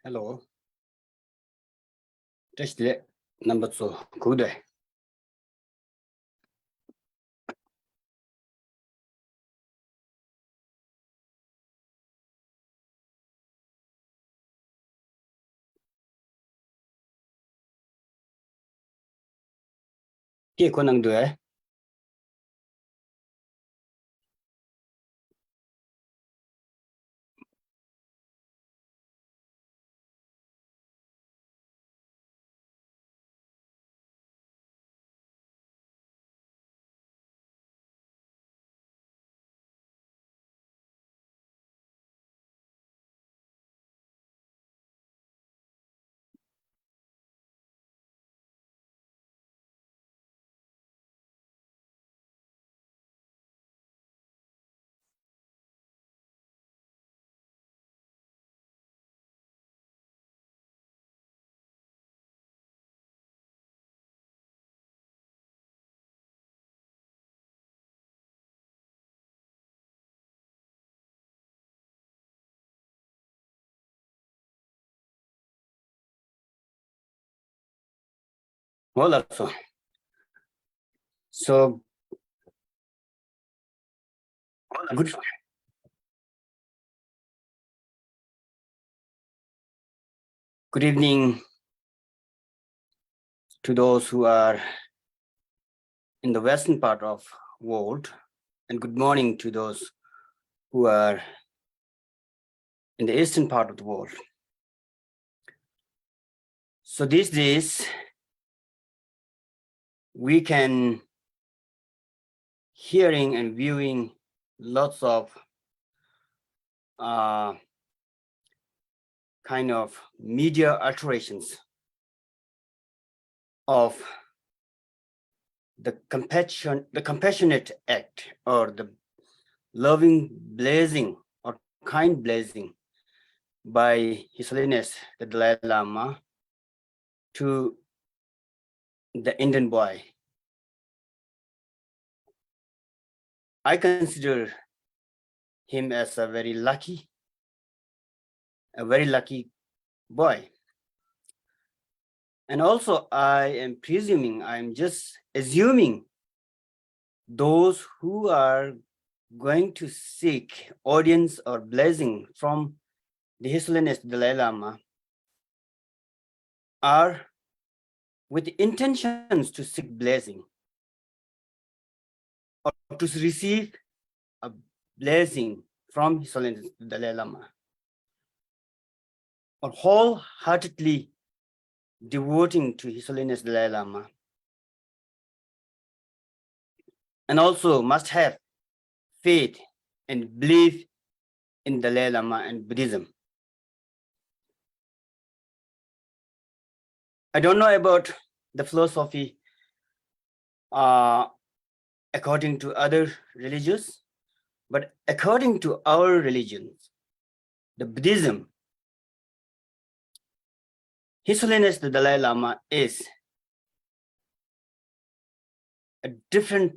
Hello. Test it. Number 2. Good. Kia ko nang due. Well, so good. Good evening to those who are in the western part of world, and good morning to those who are in the eastern part of the world. So these days we can hearing and viewing lots of kind of media alterations of the compassionate act, or the loving blessing or kind blessing by His Holiness the Dalai Lama to the Indian boy. I consider him as a very lucky boy. And also I'm just assuming those who are going to seek audience or blessing from the His Holiness Dalai Lama are with intentions to seek blessing or to receive a blessing from His Holiness Dalai Lama, or wholeheartedly devoting to His Holiness Dalai Lama, and also must have faith and belief in Dalai Lama and Buddhism. I don't know about the philosophy according to other religions, but according to our religions, the Buddhism, His Holiness the Dalai Lama is a different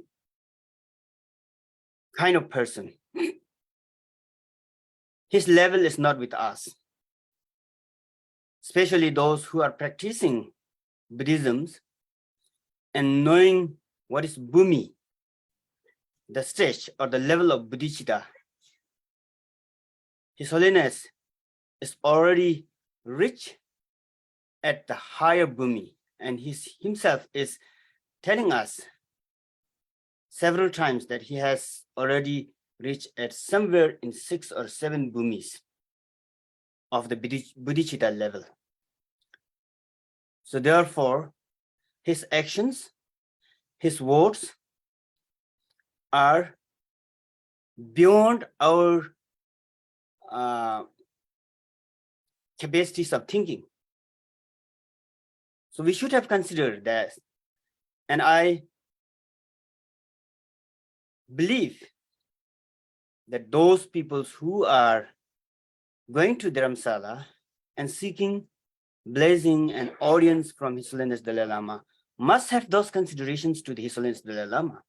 kind of person. His level is not with us, especially those who are practicing Buddhism and knowing what is Bhumi, the stage or the level of bodhicitta. His Holiness is already rich at the higher Bhumi, and himself is telling us several times that he has already reached at somewhere in 6 or 7 Bhumis of the bodhicitta level. So therefore, his actions, his words are beyond our capacities of thinking. So we should have considered that. And I believe that those people who are going to Dharamsala and seeking blessing and audience from His Holiness Dalai Lama must have those considerations to the His Holiness Dalai Lama.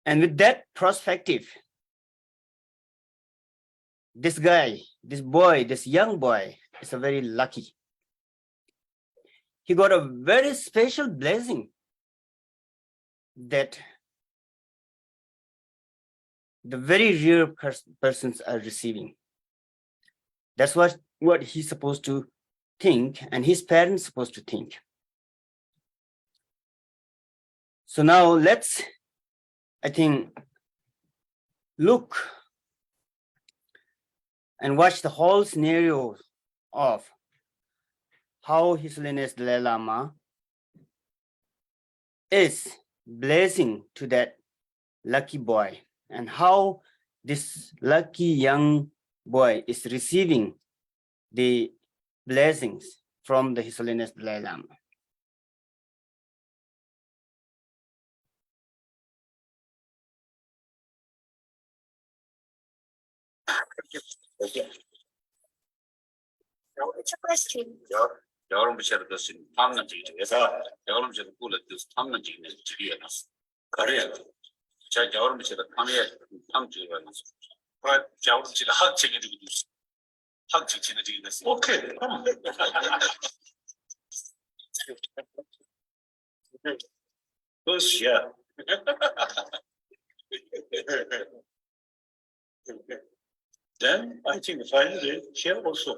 And with that perspective, this guy, this boy, this young boy is a very lucky. He got a very special blessing that the very rare persons are receiving. That's what he's supposed to think, and his parents supposed to think. So now let's, I think, look and watch the whole scenario of how His Holiness Dalai Lama is blessing to that lucky boy, and how this lucky young boy is receiving the blessings from the His Holiness Dalai Lama. It's a question. 여러분 제가 그것은 탐난 지기에서 여러분 제가 꿀을 그 탐난 지기에 지기에나 그래요. 자 여러분 제가 탐 지기가 있어. 그 여러분 제가 학 지기 지기 학 지기 지기 됐어. 오케이. 그것이야. Then I think finally here also.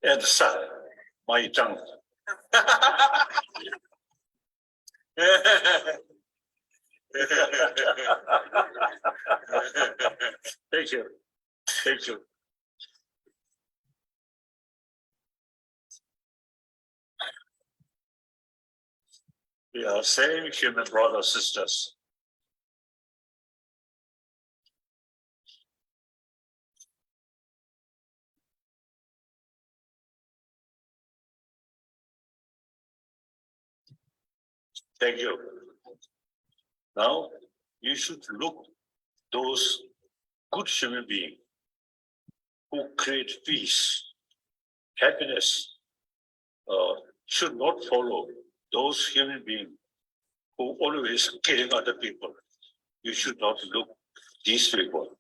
And son, my tongue. Thank you. Thank you. We are same human brothers, sisters. Thank you. Now you should look those good human beings who create peace, happiness, should not follow those human beings who always killing other people. You should not look these people.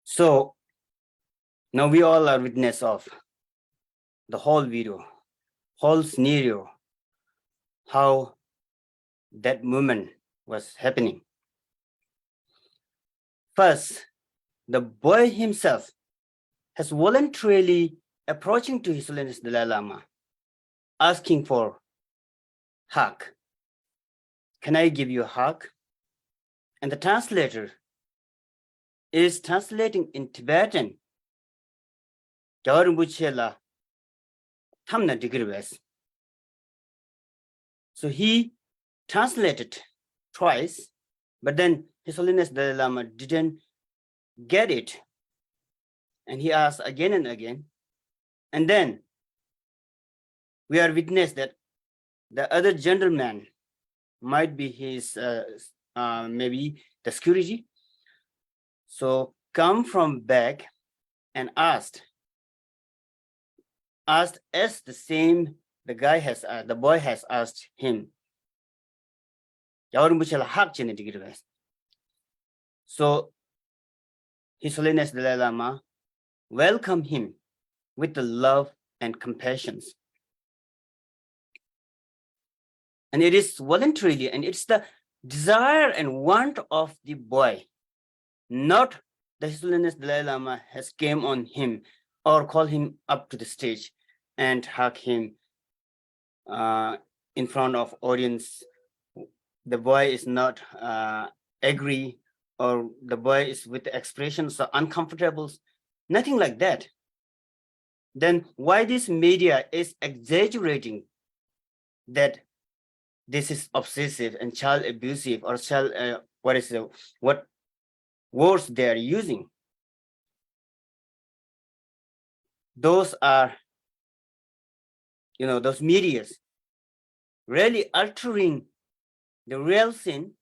So now we all are witness of the whole video, whole scenario, how that moment was happening. First, the boy himself has voluntarily approaching to His Holiness Dalai Lama, asking for hug. Can I give you a hug? And the translator is translating in Tibetan. So he translated twice, but then His Holiness Dalai Lama didn't get it. And he asked again and again. And then we are witness that the other gentleman might be his, maybe the security. So come from back and asked as the same the boy has asked him. So His Holiness Dalai Lama welcomed him with the love and compassion. And it is voluntarily, and it's the desire and want of the boy, not the His Holiness Dalai Lama has came on him or called him up to the stage and hug him in front of audience. The boy is not agree, or the boy is with the expressions of uncomfortable, nothing like that. Then why this media is exaggerating that this is obsessive and child abusive, or child what words they are using. Those are, those medias really altering the real sin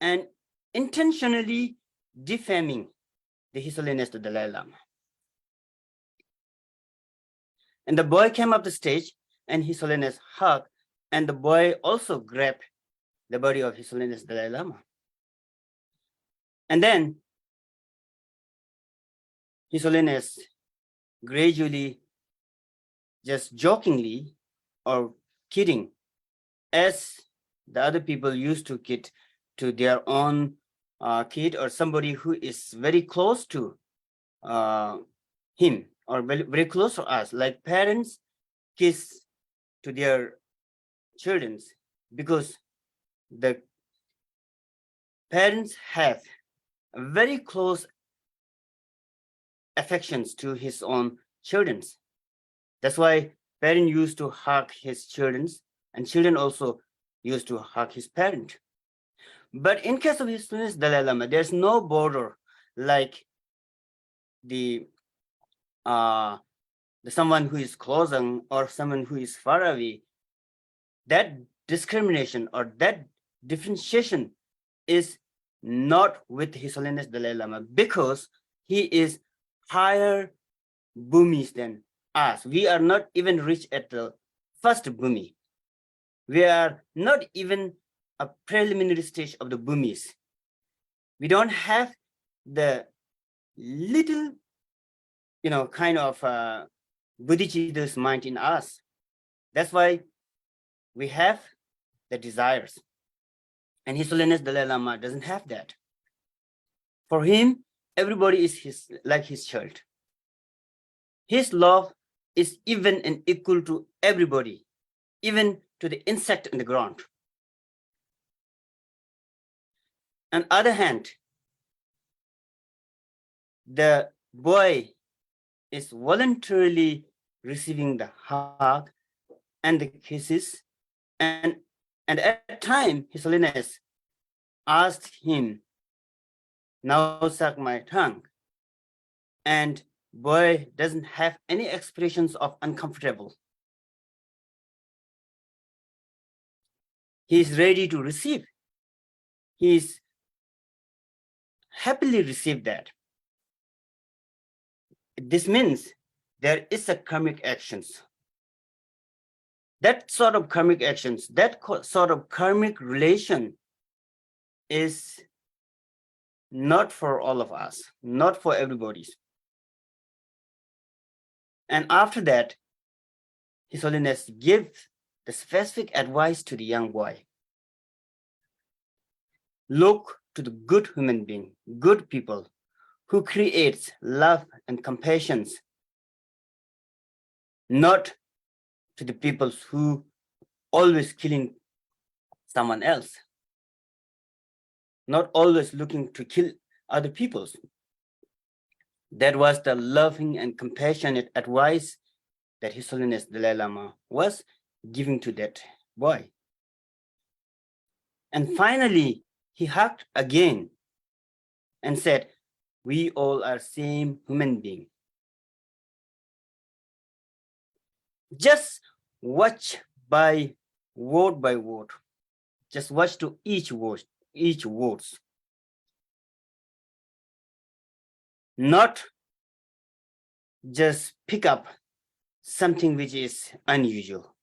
and intentionally defaming His Holiness the Dalai Lama. And the boy came up the stage, and His Holiness hugged, and the boy also grabbed the body of His Holiness Dalai Lama. And then His Holiness gradually, just jokingly or kidding, as the other people used to kid to their own kid or somebody who is very close to him, or very, very close to us, like parents kiss to their children, because the parents have very close affections to his own children. That's why parent used to hug his children, and children also used to hug his parent. But in case of His Holiness Dalai Lama, there's no border like the someone who is closer or someone who is far away. That discrimination or that differentiation is not with His Holiness Dalai Lama, because he is higher bhumis than us. We are not even reached at the first bhumi. We are not even a preliminary stage of the bhumis. We don't have the little, kind of Bodhicitta's mind in us. That's why we have the desires. And His Holiness Dalai Lama doesn't have that. For him, everybody is like his child. His love is even and equal to everybody, even to the insect in the ground. On the other hand, the boy is voluntarily receiving the hug and the kisses, and at that time, His Holiness asked him, "Now suck my tongue," and boy doesn't have any expressions of uncomfortable. He is ready to receive. He is happily received that. This means there is a karmic actions. That sort of karmic actions, that sort of karmic relation is not for all of us, not for everybody. And after that, His Holiness gives the specific advice to the young boy. Look to the good human being, good people who creates love and compassion, not to the people who always killing someone else, not always looking to kill other people. That was the loving and compassionate advice that His Holiness Dalai Lama was giving to that boy. And finally, he hugged again and said, "We all are same human being." Just watch by word. Just watch to each words. Not just pick up something which is unusual.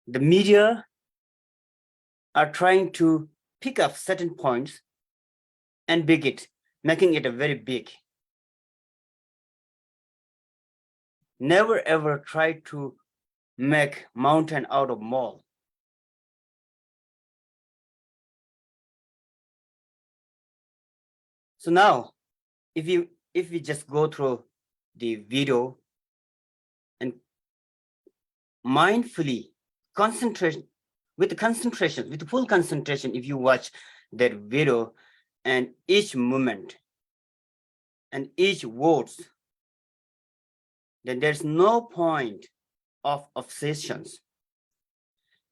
The media are trying to pick up certain points and making it a very big. Never ever try to make mountain out of mole. So now, if we just go through the video and mindfully concentrate with the full concentration, if you watch that video and each movement and each words, then there's no point of obsessions.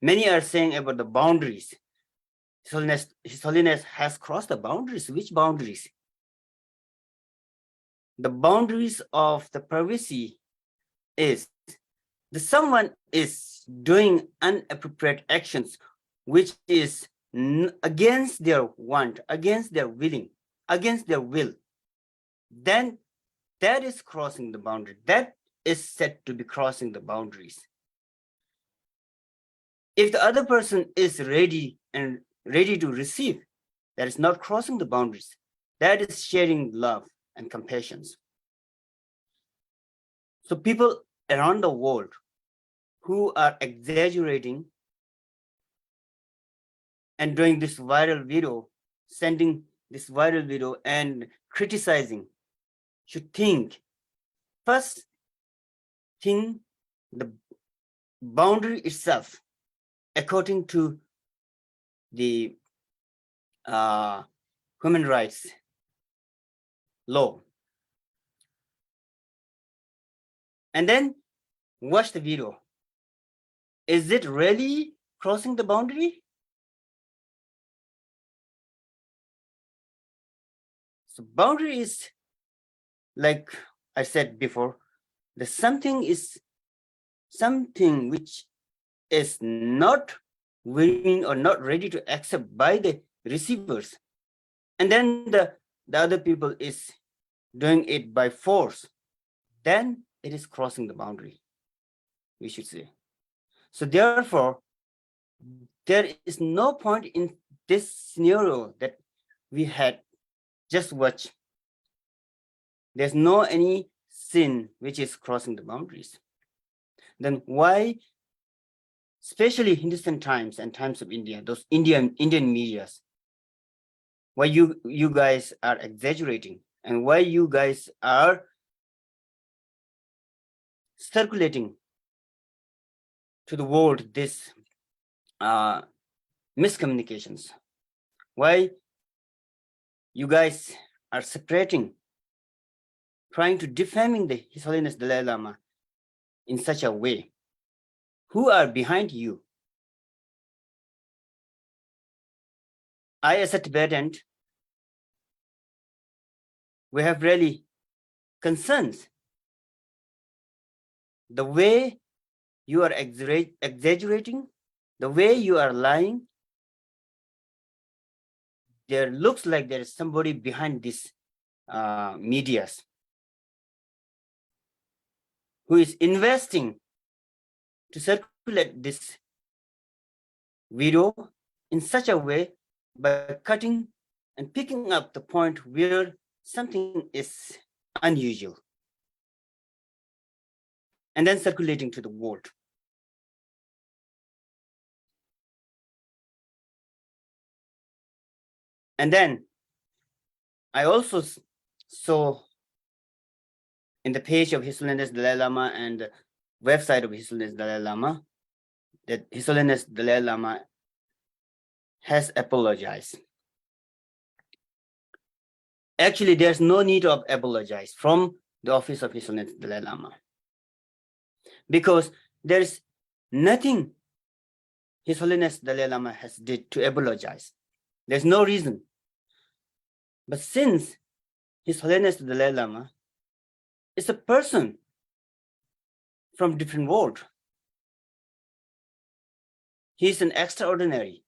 Many are saying about the boundaries. His Holiness has crossed the boundaries. Which boundaries? The boundaries of the privacy is the someone is doing inappropriate actions, which is against their want, against their willing, against their will. Then that is crossing the boundary. That is said to be crossing the boundaries. If the other person is ready to receive, that is not crossing the boundaries. That is sharing love and compassion. So people around the world who are exaggerating and doing this viral video, sending this viral video and criticizing should think, first thing, the boundary itself, according to the human rights law. And then watch the video. Is it really crossing the boundary? So boundary is, like I said before, the something is something which is not willing or not ready to accept by the receivers. And then the other people is doing it by force. Then it is crossing the boundary, we should say. So therefore, there is no point in this scenario that we had just watched. There's no any sin which is crossing the boundaries. Then why, especially Hindustan Times and Times of India, those Indian medias, why you guys are exaggerating and why you guys are circulating to the world this miscommunications? Why you guys are separating, trying to defaming His Holiness Dalai Lama in such a way? Who are behind you? I, as a Tibetan, we have really concerns. The way you are exaggerating, the way you are lying, there looks like there is somebody behind this medias who is investing to circulate this video in such a way by cutting and picking up the point where something is unusual and then circulating to the world. And then I also saw in the page of His Holiness Dalai Lama and the website of His Holiness Dalai Lama that His Holiness Dalai Lama has apologized. Actually, there's no need of apologize from the office of His Holiness Dalai Lama, because there's nothing His Holiness Dalai Lama has did to apologize. There's no reason. But since His Holiness Dalai Lama is a person from different world, he is an extraordinary.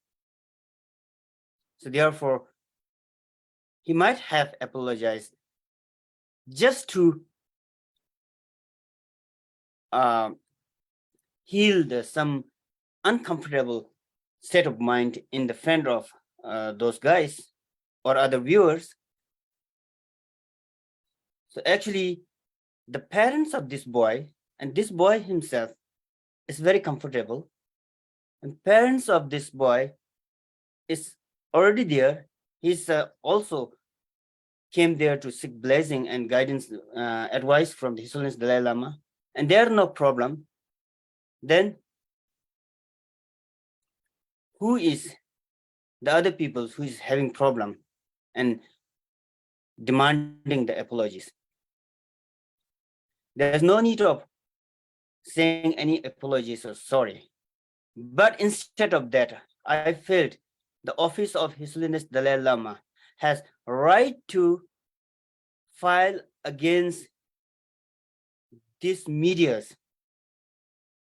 So therefore, he might have apologized just to heal some uncomfortable state of mind in the friend of those guys or other viewers. So actually, the parents of this boy and this boy himself is very comfortable, and parents of this boy is already there. He's also came there to seek blessing and guidance, advice from His Holiness Dalai Lama, and there are no problem. Then who is the other people who is having problem and demanding the apologies? There's no need of saying any apologies or sorry. But instead of that, I felt the office of His Holiness Dalai Lama has right to file against these medias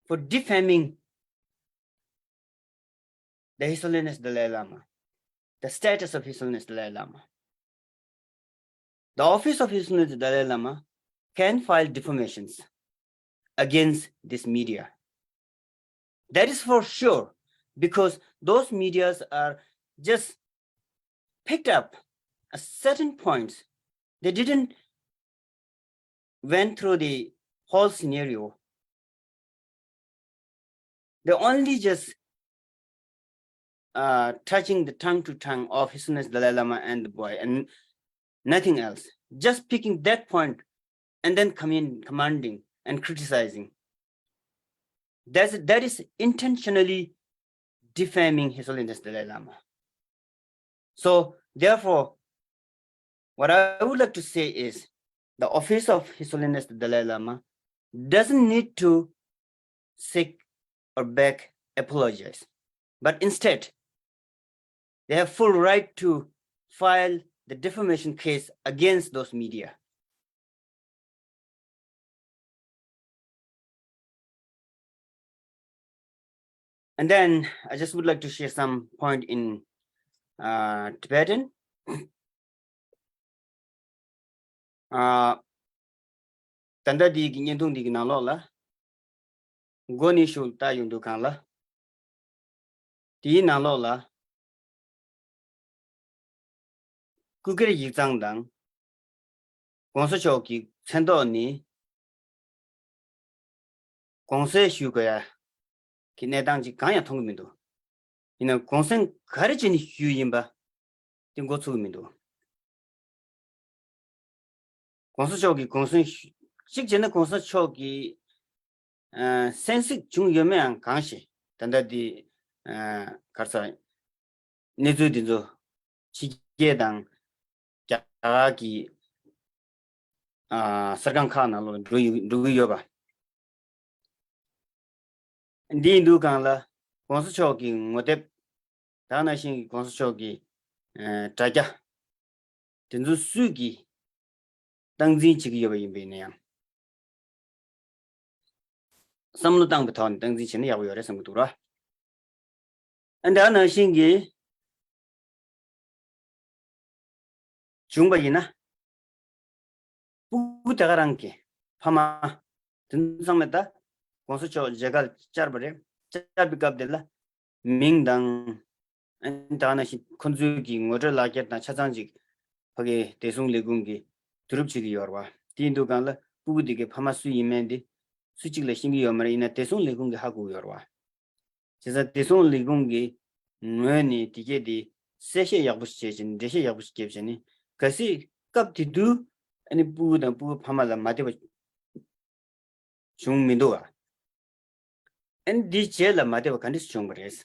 for defaming the His Holiness Dalai Lama, the status of His Holiness Dalai Lama. The office of His Holiness Dalai Lama can file defamations against this media. That is for sure, because those medias are just picked up a certain points. They didn't went through the whole scenario. They only just touching the tongue to tongue of His Holiness Dalai Lama and the boy, and nothing else. Just picking that point and then commanding and criticizing. That is intentionally defaming His Holiness Dalai Lama. So therefore, what I would like to say is the office of His Holiness the Dalai Lama doesn't need to seek or beg apologize, but instead they have full right to file the defamation case against those media. And then I just would like to share some point in Tibetan. Tanda di ginyendung di ginalo la goni shul ta yung dukan la di nalo la kukiri yi zang dang gongsa chou ki chendo ni gongsa shu go ya ki ne dang ji gang ya tong mi do ina gongsa gari jin hu yin ba din go chu mi do gongsa chou ki gongsa shik jen gongsa chou ki sensi chung yo me ang gang shi tanda di karsa ne zu din zo chi ge dang ja ki sargang kha na lo du yo ba di du gang la gongsa chou ki ngote da na shin gongsa chou ki ta ja din zu su ki dang zin chi yo ba yin be ne yang samlu dang ba thon dang zin chen ya yo re sam du ra and da na shin gi chung ba yin na bu ta garang ki phama din sang me da gongsa chou jegal char bare char bi gab de la ming dang and da na shin kunzu gi ngor la get na cha jang ji 거기 대송레군기 드럽지기 여와 딘도 간라 부부디게 파마수 이면디 수직레 신기 여머리나 대송레군기 하고 여와 제가 대송레군기 뇌니 디게디 세셰 약부시제진 대셰 약부시제진이 그시 갑디두 아니 부부다 부부 파마라 마데바 중민도아 엔디 제라 마데바 간디스 중거레스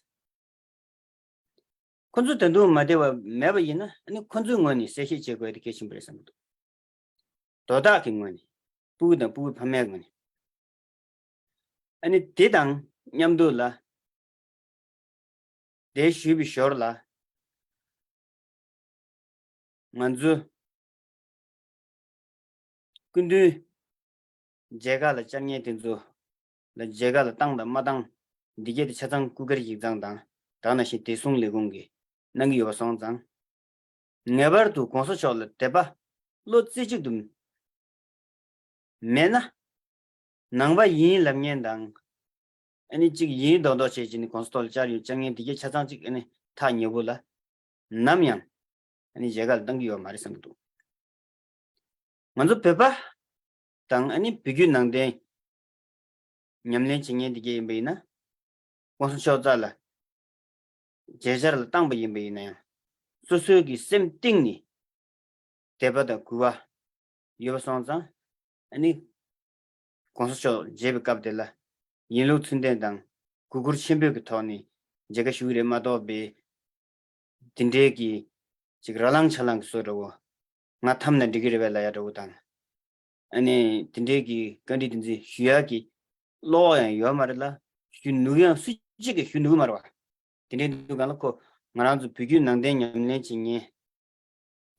콘주 된도 마데와 매바이나 아니 콘주 원이 세시 제거 이렇게 심부레습니다. 도다 긴원이 부다 부 판매원이 아니 대당 냠도라 대슈비 쇼르라 만주 근데 제가라 짱예 된조 나 제가라 땅다 마당 디게디 차장 구거리 기장당 다나시 대송레공기 nangi yoba song zang never to konso chol teba lo tsichik dum mena nangba yin lamnyen dang ani chik yin do do che jin konstol char yu changyen dige chachang chik ani tha nyebu la namyan ani jegal dangi yo mari samdu manzo peba dang ani bigyu nangde nyamlen chingyen dige yimbe na konso chol zala 제자를 땅 바임베네 소소기 셈띵니 대바다 구와 요선자 아니 konsocho jebe kapdela yinlo tsundendang gugur chimbe ki thoni jega shure ma do be tinde ki jigralang chalang soro nga thamna digire bela ya ro dan ani tinde ki kandi dinji hyaki law and you marla, you know, switch you know marwa. Didn't do galco, Maranzu Pigu Nanden Lenching.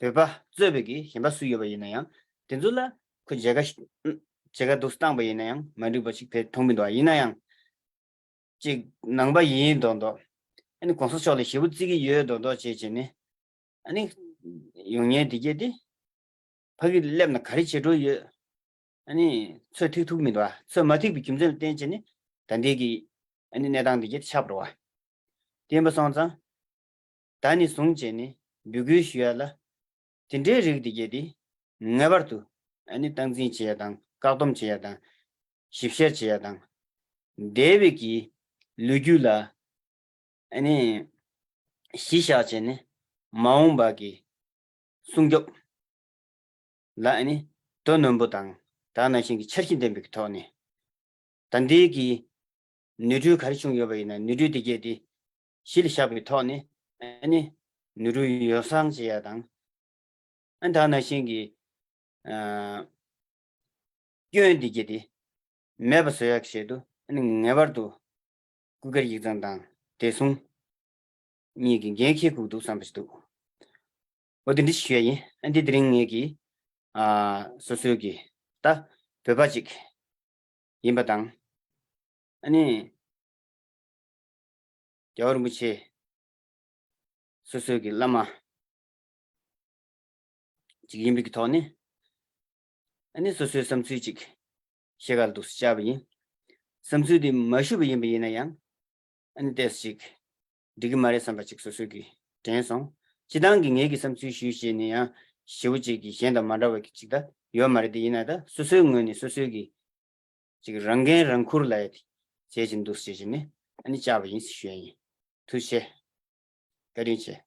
Peba, Zebegi, Himbasuya by Nayang, Tenzula, could Jagadostan by Nayang, Madubachi Tomido Inayang. Jig Namba Yin Dondo, and constitutionally she would see you Dondo Chechene. And if Union Digedi, Pagi Lemna Karichedo, any so took me to so Matic becomes a danger, Tandigi, and in Nedang the Jet Shabroa. Timber Sonsa, Tani Sung Jenny, Bugushula, Tinderi Digedi, never to any Tangzin Chiadang, Cartom Chiadang, Shipsher Chiadang, Deviki, Lugula, any Shisha Jenny, Maumbagi, Sungyok, La any Tonumbutang, Dana Shingi Cherkin de Victoni. Tandigi, Nudu Karichung Yovina, Nudu Digedi, Shilishabi Tony, any Nuru Yosang Chiadang, and Dana Shingi, Yuen Digedi, never so shadow, and never do. Google Yizandang, Tesung, Nigi Genki could do some stu. What in this shay, and the drink Nigi, Sosugi, Ta, Pebajik, Yimbadang, any Yormuche, Sosugi, Lama, Jimbik Tony, any Sosu some Suchik, Shegal to Shabi, some Sudi Mashubi in a young, and Desik, Digmare Sambachik Sosugi, Tenson, Chidanging Egi some Sushi near Shivuji, Shenda Madawak Chida, your Maridina, Susungi, Susugi, Rangan Rankur light, Sejin do Sejini, and Java in Shui. Touche. Garinche.